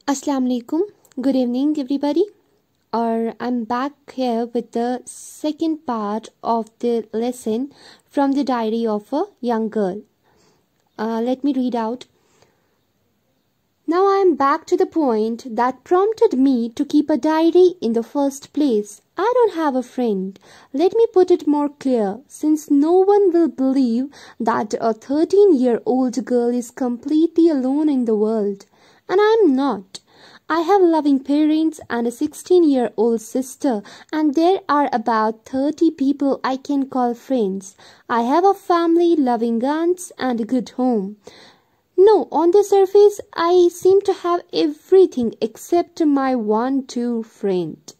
Assalamu alaikum. Good evening, everybody. I'm back here with the second part of the lesson from the diary of a young girl. Let me read out. Now I am back to the point that prompted me to keep a diary in the first place. I don't have a friend. Let me put it more clear, since no one will believe that a 13-year-old girl is completely alone in the world. And I am not. I have loving parents and a 16-year-old sister, and there are about 30 people I can call friends. I have a family, loving aunts, and a good home. No, on the surface, I seem to have everything except my one-two friend.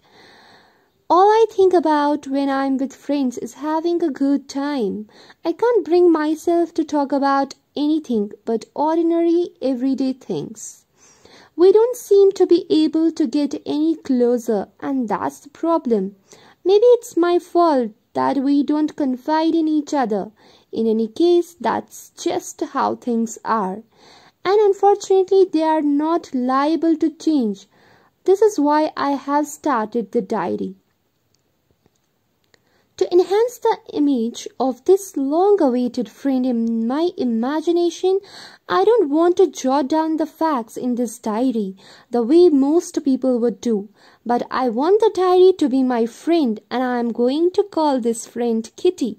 All I think about when I'm with friends is having a good time. I can't bring myself to talk about anything but ordinary, everyday things. We don't seem to be able to get any closer, and that's the problem. Maybe it's my fault that we don't confide in each other. In any case, that's just how things are. And unfortunately, they are not liable to change. This is why I have started the diary. To enhance the image of this long-awaited friend in my imagination, I don't want to jot down the facts in this diary the way most people would do. But I want the diary to be my friend, and I am going to call this friend Kitty.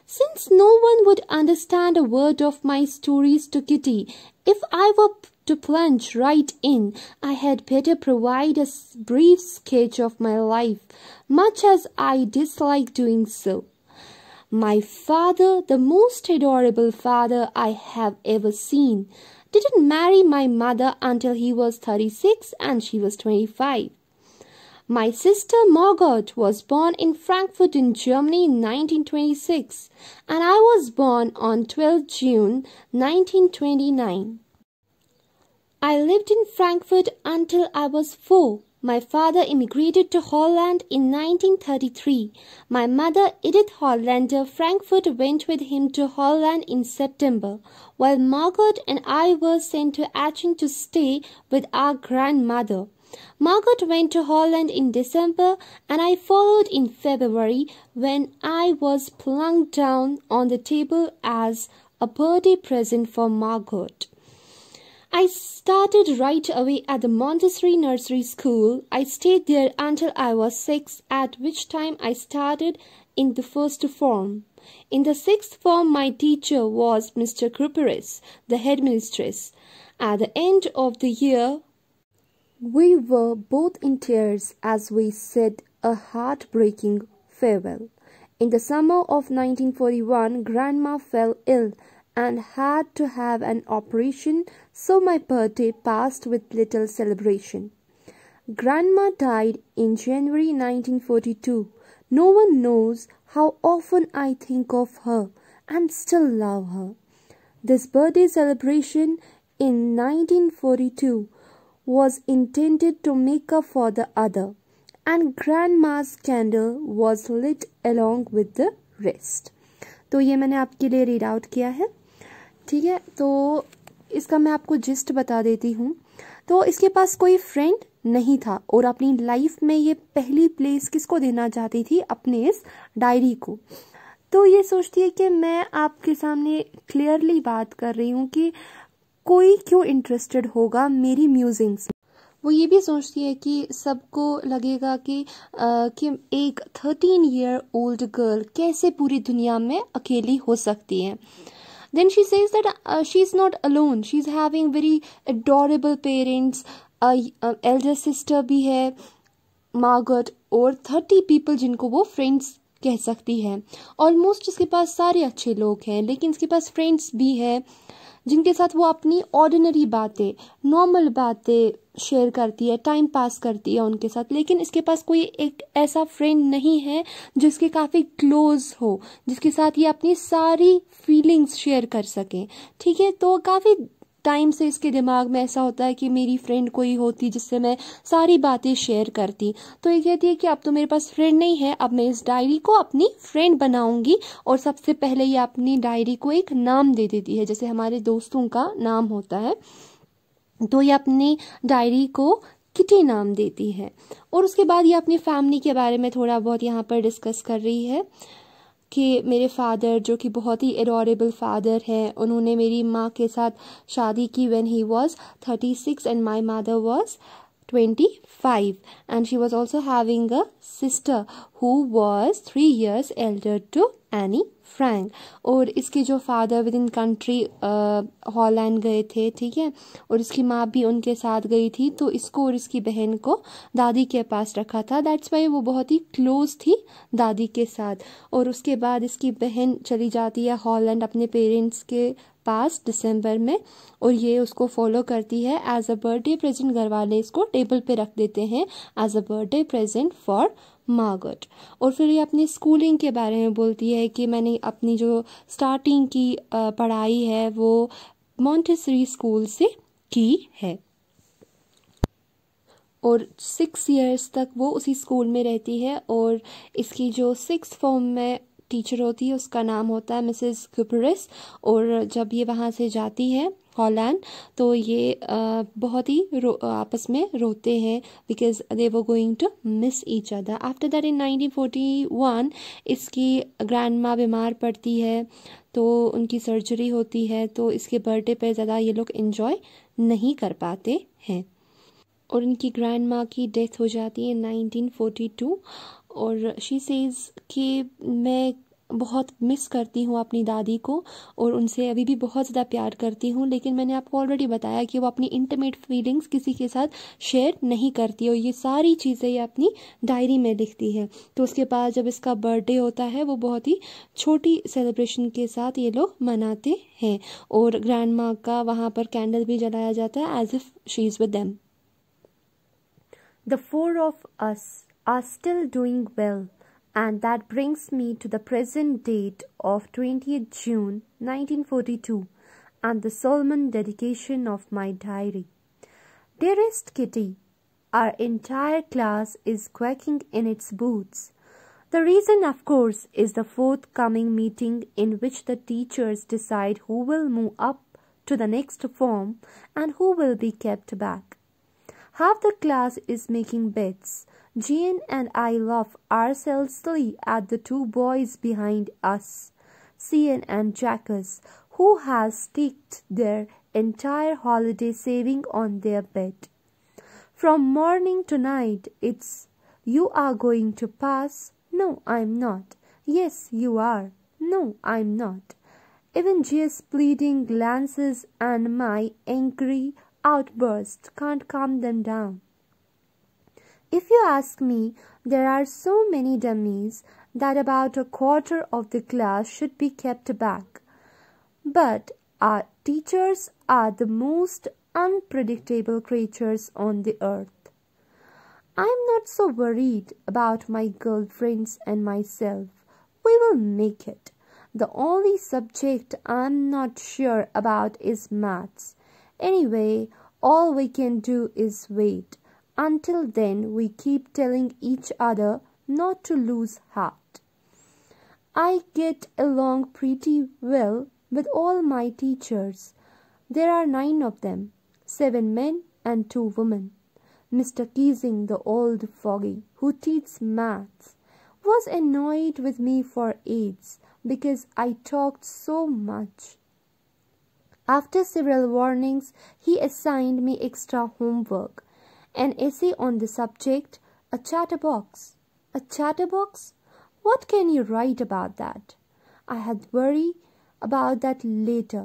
Since no one would understand a word of my stories to Kitty, if I were to plunge right in, I had better provide a brief sketch of my life, much as I dislike doing so. My father, the most adorable father I have ever seen, didn't marry my mother until he was 36 and she was 25. My sister Margot was born in Frankfurt in Germany in 1926, and I was born on 12 June 1929. I lived in Frankfurt until I was 4. My father immigrated to Holland in 1933. My mother, Edith Hollander Frankfurt, went with him to Holland in September, while Margot and I were sent to Aachen to stay with our grandmother. Margot went to Holland in December, and I followed in February when I was plunked down on the table as a birthday present for Margot. I started right away at the Montessori nursery school. I stayed there until I was 6, at which time I started in the first form. In the 6th form, my teacher was Mr. Kruperis, the headmistress. At the end of the year, we were both in tears as we said a heartbreaking farewell. In the summer of 1941, Grandma fell ill and had to have an operation, so my birthday passed with little celebration. Grandma died in January 1942. No one knows how often I think of her and still love her. This birthday celebration in 1942 was intended to make up for the other, and Grandma's candle was lit along with the rest. तो ये मैंने आपके लिए read out किया है, ठीक है। तो इसका मैं आपको जिस्ट बता देती हूँ। तो इसके पास कोई फ्रेंड नहीं था और अपनी लाइफ में ये पहली प्लेस किसको देना चाहती थी? अपने इस डायरी को। तो ये सोचती है कि मैं आपके सामने क्लियरली बात कर रही हूँ कि कोई क्यों इंटरेस्टेड होगा मेरी म्यूजिंग्स में। वो ये भी सोचती है कि सबको लगेगा कि एक 13-year-old गर्ल कैसे पूरी दुनिया में अकेली हो सकती है। Then she says that she's not alone. She's having very adorable parents. Elder sister भी है, Margot, और 30 people जिनको वो friends कह सकती है। Almost इसके पास सारे अच्छे लोग हैं, लेकिन इसके पास friends भी है जिनके साथ वो अपनी ऑर्डिनरी बातें, नॉर्मल बातें शेयर करती है, टाइम पास करती है उनके साथ। लेकिन इसके पास कोई एक ऐसा फ्रेंड नहीं है जिसके काफ़ी क्लोज हो, जिसके साथ ये अपनी सारी फीलिंग्स शेयर कर सकें, ठीक है। तो काफ़ी टाइम से इसके दिमाग में ऐसा होता है कि मेरी फ्रेंड कोई होती जिससे मैं सारी बातें शेयर करती। तो ये कहती है कि अब तो मेरे पास फ्रेंड नहीं है, अब मैं इस डायरी को अपनी फ्रेंड बनाऊंगी। और सबसे पहले ये अपनी डायरी को एक नाम दे देती है, जैसे हमारे दोस्तों का नाम होता है। तो ये अपनी डायरी को किटी नाम देती है। और उसके बाद ये अपनी फैमिली के बारे में थोड़ा बहुत यहाँ पर डिस्कस कर रही है कि मेरे फादर, जो कि बहुत ही एडोरेबल फादर हैं, उन्होंने मेरी माँ के साथ शादी की when he was 36 and my mother was 25, and she was also having a sister who was 3 years elder to Annie Frank। और इसके जो father with in country Holland गए थे, ठीक है, और इसकी माँ भी उनके साथ गई थी, तो इसको और इसकी बहन को दादी के पास रखा था। दैट्स वाई वो बहुत ही क्लोज थी दादी के साथ। और उसके बाद इसकी बहन चली जाती है हॉलैंड अपने पेरेंट्स के पास दिसंबर में, और ये उसको फॉलो करती है एज अ बर्थडे प्रेजेंट। घर वाले इसको टेबल पे रख देते हैं as a birthday present for Margaret. और फिर ये अपनी स्कूलिंग के बारे में बोलती है कि मैंने अपनी जो स्टार्टिंग की पढ़ाई है वो मॉन्टेसरी स्कूल से की है, और 6 इयर्स तक वो उसी स्कूल में रहती है। और इसकी जो 6th फॉर्म में टीचर होती है उसका नाम होता है मिसेस कुपरिस। और जब ये वहाँ से जाती है हॉलैंड, तो ये बहुत ही आपस में रोते हैं because they were going to miss each other. After that in 1941 इसकी ग्रैंड माँ बीमार पड़ती है, तो उनकी सर्जरी होती है, तो इसके बर्थडे पे ज़्यादा ये लोग इन्जॉय नहीं कर पाते हैं। और इनकी ग्रैंड माँ की डेथ हो जाती है 1942। और शी सेज कि मैं बहुत मिस करती हूँ अपनी दादी को और उनसे अभी भी बहुत ज़्यादा प्यार करती हूँ, लेकिन मैंने आपको ऑलरेडी बताया कि वो अपनी इंटीमेट फीलिंग्स किसी के साथ शेयर नहीं करती, और ये सारी चीज़ें ये अपनी डायरी में लिखती है। तो उसके बाद जब इसका बर्थडे होता है वो बहुत ही छोटी सेलिब्रेशन के साथ ये लोग मनाते हैं, और ग्रैंड माँ का वहाँ पर कैंडल भी जलाया जाता है as if she is with them. The 4 of us are still doing well, and that brings me to the present date of 20th June 1942 and the solemn dedication of my diary. Dearest Kitty, our entire class is quaking in its boots. The reason, of course, is the forthcoming meeting in which the teachers decide who will move up to the next form and who will be kept back. Half the class is making bets. Jean and I laugh ourselvesly at the 2 boys behind us, Cian and Jacques, who has staked their entire holiday saving on their bet. From morning to night, it's, "You are going to pass." "No, I'm not." "Yes, you are." "No, I'm not." Even J's pleading glances and my angry outbursts can't calm them down. If you ask me, there are so many dummies that about a quarter of the class should be kept back. But our teachers are the most unpredictable creatures on the earth. I'm not so worried about my girlfriends and myself. We will make it. The only subject I'm not sure about is maths. Anyway, all we can do is wait. Until then, we keep telling each other not to lose heart. I get along pretty well with all my teachers. There are 9 of them, 7 men and 2 women. Mr. Keesing, the old fogey, who teaches maths, was annoyed with me for ages because I talked so much. After several warnings, he assigned me extra homework, an essay on the subject, a chatterbox. A chatterbox? What can you write about that? I had worried about that later.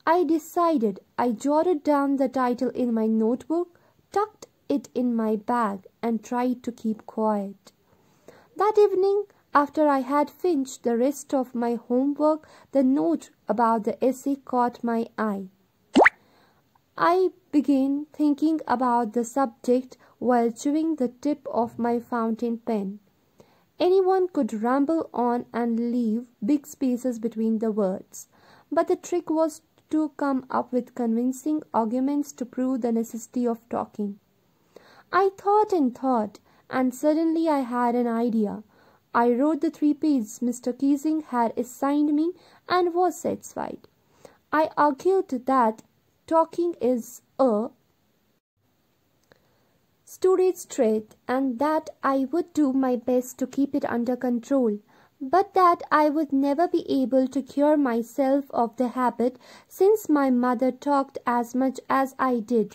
I decided. I jotted down the title in my notebook, tucked it in my bag, and tried to keep quiet. That evening, after I had finished the rest of my homework, the note about the essay caught my eye. I began thinking about the subject while chewing the tip of my fountain pen. Anyone could ramble on and leave big spaces between the words, but the trick was to come up with convincing arguments to prove the necessity of talking. I thought, and suddenly I had an idea. I wrote the 3 pages Mr. Keesing had assigned me and was satisfied. I argued that talking is a storage trait and that I would do my best to keep it under control, but that I would never be able to cure myself of the habit since my mother talked as much as I did,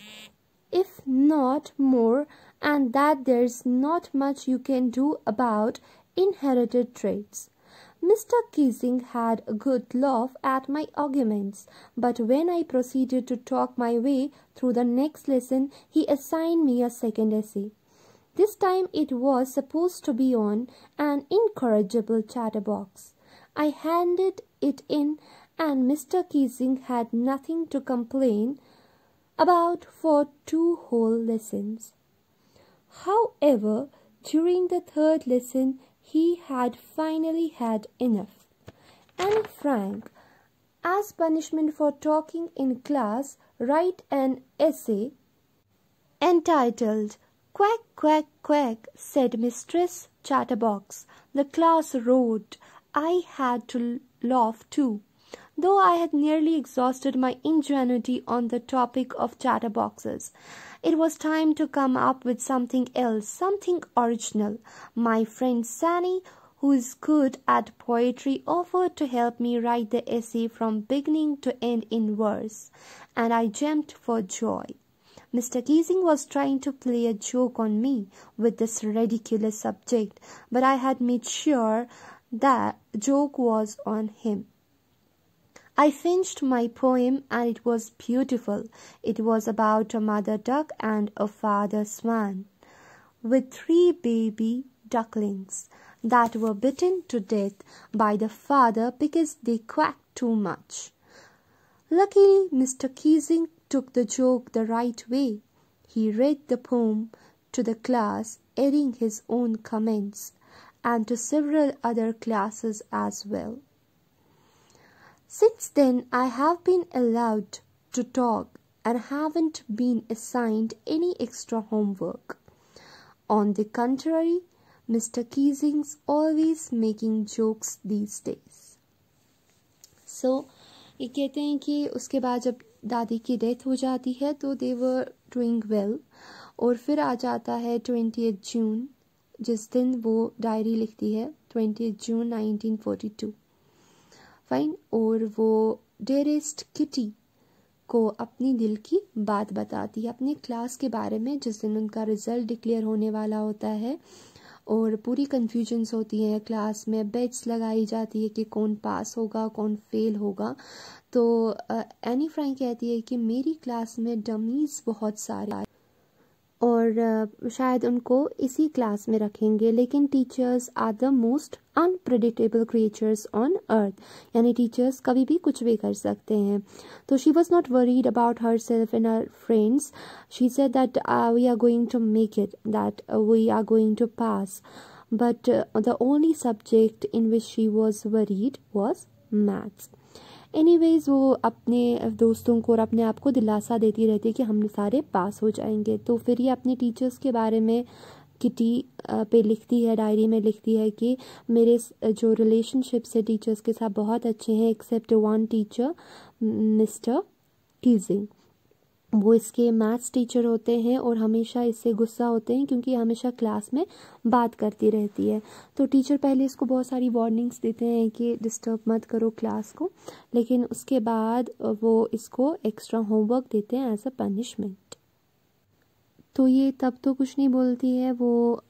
if not more, and that there's not much you can do about inherited traits. Mr. Keesing had a good laugh at my arguments, but when I proceeded to talk my way through the next lesson, he assigned me a second essay. This time it was supposed to be on an incorrigible chatterbox. I handed it in, and Mr. Keesing had nothing to complain about for 2 whole lessons. However, during the 3rd lesson, he had finally had enough. And Frank, as punishment for talking in class, write an essay entitled "Quack, quack, quack," said Mistress Chatterbox. The class roared. I had to laugh too, though I had nearly exhausted my ingenuity on the topic of chatterboxes. It was time to come up with something else, something original. My friend Sani, who is good at poetry, offered to help me write the essay from beginning to end in verse, and I jumped for joy. Mr. Keesing was trying to play a joke on me with this ridiculous subject, but I had made sure that joke was on him. I finished my poem and it was beautiful. It was about a mother duck and a father swan with 3 baby ducklings that were bitten to death by the father because they quacked too much. Luckily, Mr. Keesing took the joke the right way. He read the poem to the class, adding his own comments, and to several other classes as well. Since then, I have been allowed to talk and haven't been assigned any extra homework. On the contrary, Mr. Keesing's always making jokes these days. So, ये कहते हैं कि उसके बाद जब दादी की death हो जाती है तो they were doing well, और फिर आ जाता है 20th जून, जिस दिन वो डायरी लिखती है 20th जून 1942. फाइन, और वो डेरेस्ट किटी को अपनी दिल की बात बताती है अपने क्लास के बारे में, जिस दिन उनका रिज़ल्ट डिक्लेयर होने वाला होता है और पूरी कन्फ्यूजन्स होती हैं क्लास में, बेट्स लगाई जाती है कि कौन पास होगा कौन फेल होगा. तो एनी फ्रैंक कहती है कि मेरी क्लास में डमीज़ बहुत सारे और शायद उनको इसी क्लास में रखेंगे, लेकिन teachers are the most unpredictable creatures on earth, यानी टीचर्स कभी भी कुछ भी कर सकते हैं. तो she was not worried about herself and her friends. She said that we are going to make it, that we are going to pass, but the only subject in which she was worried was maths. Anyways, वो अपने दोस्तों को और अपने आप को दिलासा देती रहती है कि हम सारे पास हो जाएंगे. तो फिर ये अपने टीचर्स के बारे में किटी पे लिखती है, डायरी में लिखती है कि मेरे जो रिलेशनशिप्स है टीचर्स के साथ बहुत अच्छे हैं, except one teacher mister Keesing. वो इसके मैथ्स टीचर होते हैं और हमेशा इससे गुस्सा होते हैं क्योंकि हमेशा क्लास में बात करती रहती है. तो टीचर पहले इसको बहुत सारी वार्निंग्स देते हैं कि डिस्टर्ब मत करो क्लास को, लेकिन उसके बाद वो इसको एक्स्ट्रा होमवर्क देते हैं एज अ पनिशमेंट. तो ये तब तो कुछ नहीं बोलती है, वो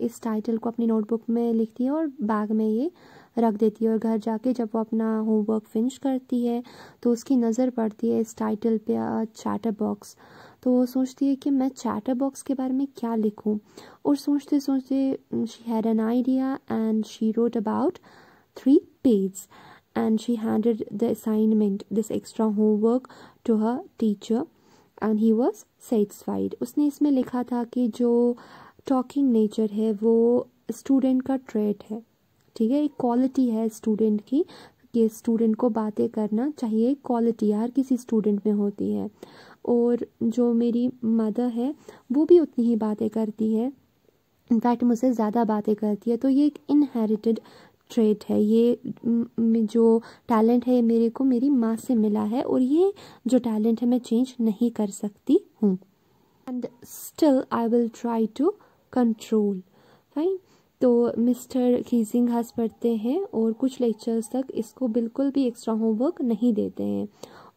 इस टाइटल को अपनी नोटबुक में लिखती है और बैग में ये रख देती है. और घर जाके जब वो अपना होमवर्क फिनिश करती है तो उसकी नज़र पड़ती है इस टाइटल पे, चैटर बॉक्स. तो वो सोचती है कि मैं चैटर बॉक्स के बारे में क्या लिखूं, और सोचते सोचते she had an idea and she wrote about 3 pages and she handed the assignment, this extra homework, to her teacher and he was satisfied. उसने इसमें लिखा था कि जो टॉकिंग नेचर है वो स्टूडेंट का ट्रेट है, ठीक है, एक क्वालिटी है स्टूडेंट की कि स्टूडेंट को बातें करना चाहिए. क्वालिटी हर किसी स्टूडेंट में होती है, और जो मेरी मदर है वो भी उतनी ही बातें करती है, इनफैक्ट मुझसे ज़्यादा बातें करती है. तो ये एक इनहेरिटेड ट्रेट है, ये जो टैलेंट है मेरे को मेरी माँ से मिला है और ये जो टैलेंट है मैं चेंज नहीं कर सकती हूँ. And still I will try to control. Fine. तो मिस्टर खीजिंग हंस पड़ते हैं और कुछ लेक्चर्स तक इसको बिल्कुल भी एक्स्ट्रा होमवर्क नहीं देते हैं.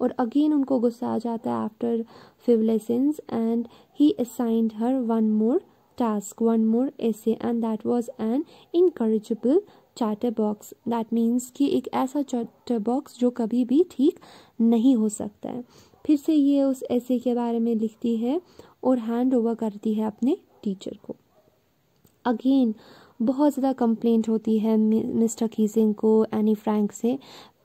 और अगेन उनको गुस्सा आ जाता है after 5 lessons and he assigned her one more task, one more essay, and that was an incorrigible chatterbox. That means कि एक ऐसा chatterbox जो कभी भी ठीक नहीं हो सकता है. फिर से ये उस essay के बारे में लिखती है और हैंड ओवर करती है अपने टीचर को. अगेन बहुत ज़्यादा कंप्लेंट होती है मिस्टर कीजिंग को एनी फ्रैंक से.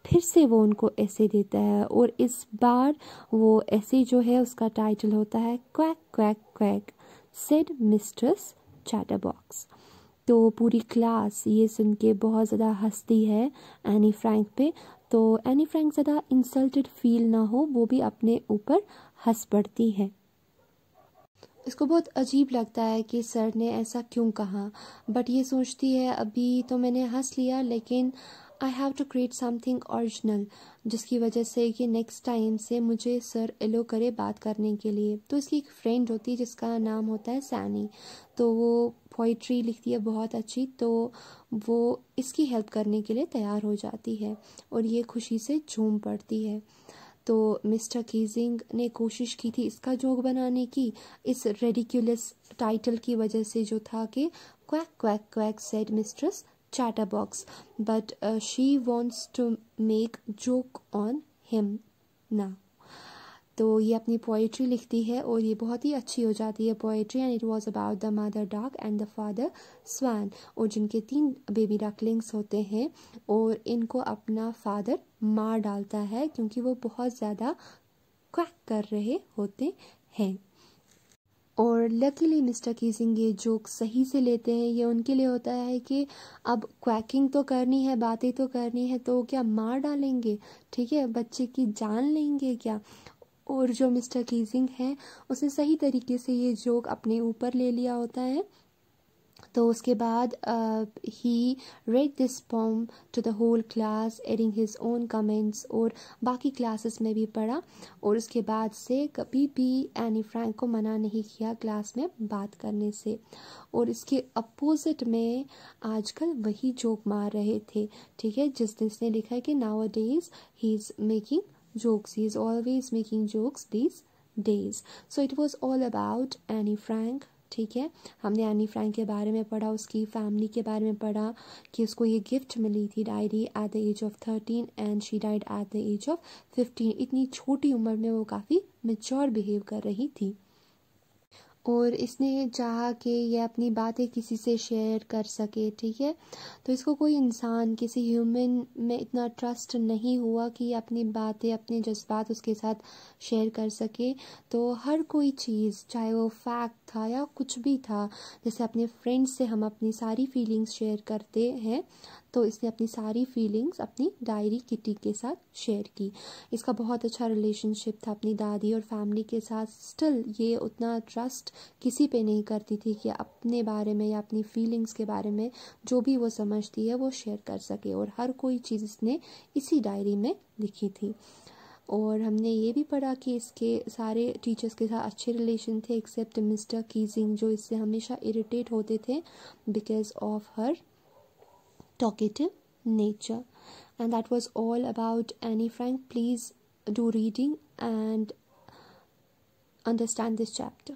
फिर से वो उनको ऐसे देता है और इस बार वो ऐसे जो है उसका टाइटल होता है quack quack quack said mistress chatterbox. तो पूरी क्लास ये सुन के बहुत ज़्यादा हंसती है एनी फ्रैंक पे. तो एनी फ्रैंक ज़्यादा इंसल्टेड फील ना हो वो भी अपने ऊपर हंस पड़ती है. इसको बहुत अजीब लगता है कि सर ने ऐसा क्यों कहा, बट ये सोचती है अभी तो मैंने हंस लिया लेकिन I have to create something original, जिसकी वजह से कि नेक्स्ट टाइम से मुझे सर एलो करे बात करने के लिए. तो इसकी एक फ्रेंड होती है जिसका नाम होता है सैनी. तो वो पोइट्री लिखती है बहुत अच्छी, तो वो इसकी हेल्प करने के लिए तैयार हो जाती है और ये खुशी से झूम पड़ती है. तो मिस्टर कीजिंग ने कोशिश की थी इसका जोक बनाने की इस रेडिक्यूलस टाइटल की वजह से जो था कि quack quack quack said mistress Chatterbox, but she wants to make joke on him now. तो ये अपनी पोइट्री लिखती है और ये बहुत ही अच्छी हो जाती है poetry. And it was about the mother duck and the father swan, और जिनके 3 बेबी डकलिंग्स होते हैं और इनको अपना फादर मार डालता है क्योंकि वो बहुत ज़्यादा क्वैक कर रहे होते हैं. और लकीली मिस्टर कीजिंग ये जोक सही से लेते हैं. ये उनके लिए होता है कि अब क्वैकिंग तो करनी है, बातें तो करनी है, तो क्या मार डालेंगे, ठीक है, बच्चे की जान लेंगे क्या. और जो मिस्टर कीजिंग है उसने सही तरीके से ये जोक अपने ऊपर ले लिया होता है. तो उसके बाद ही read this poem to the whole class adding his own comments, और बाकी क्लासेस में भी पढ़ा. और उसके बाद से कभी भी एनी फ्रैंक को मना नहीं किया क्लास में बात करने से. और इसके अपोजिट में आजकल वही जोक मार रहे थे, ठीक है, जिसने लिखा है कि now days he is making jokes, he is always making jokes these days. So it was all about Annie Frank. ठीक है, हमने एनी फ्रैंक के बारे में पढ़ा, उसकी फैमिली के बारे में पढ़ा कि उसको ये गिफ्ट मिली थी diary at the age of 13 and she died at the age of 15. इतनी छोटी उम्र में वो काफ़ी मेच्योर बिहेव कर रही थी और इसने चाहा कि ये अपनी बातें किसी से शेयर कर सके, ठीक है. तो इसको कोई इंसान किसी ह्यूमन में इतना ट्रस्ट नहीं हुआ कि अपनी बातें अपने जज्बात उसके साथ शेयर कर सके. तो हर कोई चीज़ चाहे वो फैक्ट था या कुछ भी था, जैसे अपने फ्रेंड्स से हम अपनी सारी फीलिंग्स शेयर करते हैं, तो इसने अपनी सारी फीलिंग्स अपनी डायरी किटी के साथ शेयर की. इसका बहुत अच्छा रिलेशनशिप था अपनी दादी और फैमिली के साथ. स्टिल ये उतना ट्रस्ट किसी पे नहीं करती थी कि अपने बारे में या अपनी फीलिंग्स के बारे में जो भी वो समझती है वो शेयर कर सके. और हर कोई चीज़ इसने इसी डायरी में लिखी थी. और हमने ये भी पढ़ा कि इसके सारे टीचर्स के साथ अच्छे रिलेशन थे एक्सेप्ट मिस्टर कीजिंग, जो इससे हमेशा इरिटेट होते थे because of her talkative nature. And that was all about Annie Frank. Please do reading and understand this chapter.